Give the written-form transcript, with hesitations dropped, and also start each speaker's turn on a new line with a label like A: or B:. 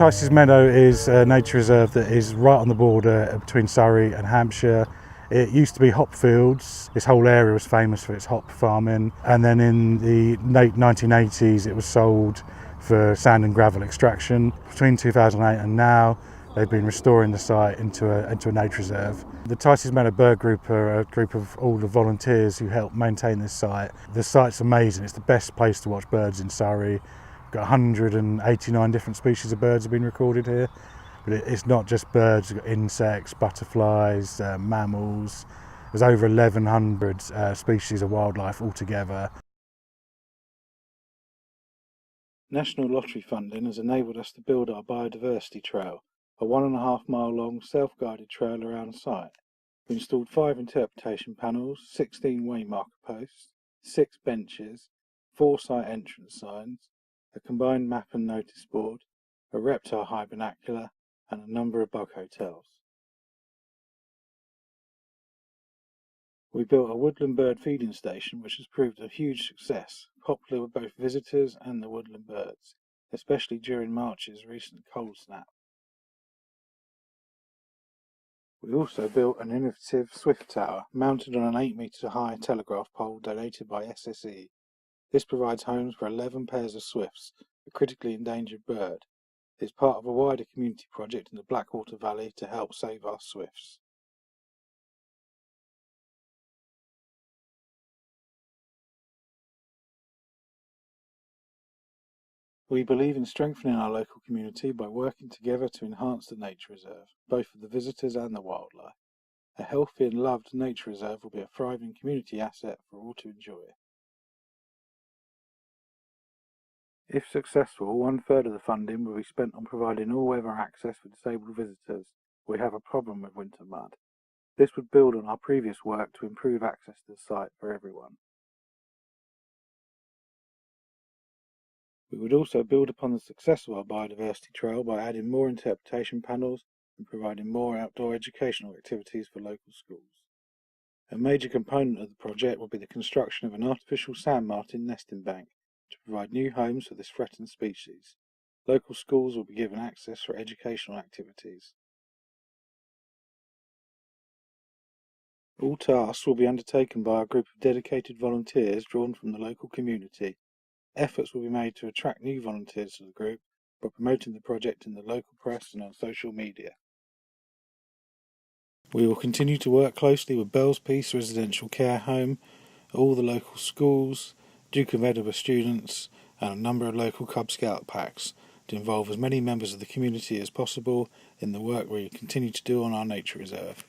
A: Tices Meadow is a nature reserve that is right on the border between Surrey and Hampshire. It used to be hop fields. This whole area was famous for its hop farming, and then in the late 1980s it was sold for sand and gravel extraction. Between 2008 and now they've been restoring the site into a nature reserve. The Tices Meadow Bird Group are a group of all the volunteers who help maintain this site. The site's amazing. It's the best place to watch birds in Surrey. Got 189 different species of birds have been recorded here, but it's not just birds. We've got insects, butterflies, mammals. There's over 1,100 species of wildlife altogether. National Lottery funding has enabled us to build our biodiversity trail, a 1.5 mile long self-guided trail around the site. We installed 5 interpretation panels, 16 waymarker posts, 6 benches, 4 site entrance signs, a combined map and notice board, a reptile high binocular, and a number of bug hotels. We built a woodland bird feeding station which has proved a huge success, popular with both visitors and the woodland birds, especially during March's recent cold snap. We also built an innovative swift tower mounted on an 8-metre high telegraph pole donated by SSE. This provides homes for 11 pairs of swifts, a critically endangered bird. It's part of a wider community project in the Blackwater Valley to help save our swifts. We believe in strengthening our local community by working together to enhance the nature reserve, both for the visitors and the wildlife. A healthy and loved nature reserve will be a thriving community asset for all to enjoy. If successful, 1/3 of the funding will be spent on providing all-weather access for disabled visitors. We have a problem with winter mud. This would build on our previous work to improve access to the site for everyone. We would also build upon the success of our biodiversity trail by adding more interpretation panels and providing more outdoor educational activities for local schools. A major component of the project will be the construction of an artificial sand martin nesting bank to provide new homes for this threatened species. Local schools will be given access for educational activities. All tasks will be undertaken by a group of dedicated volunteers drawn from the local community. Efforts will be made to attract new volunteers to the group by promoting the project in the local press and on social media. We will continue to work closely with Bell's Peace Residential Care Home, all the local schools, Duke of Edinburgh students, and a number of local Cub Scout packs to involve as many members of the community as possible in the work we continue to do on our nature reserve.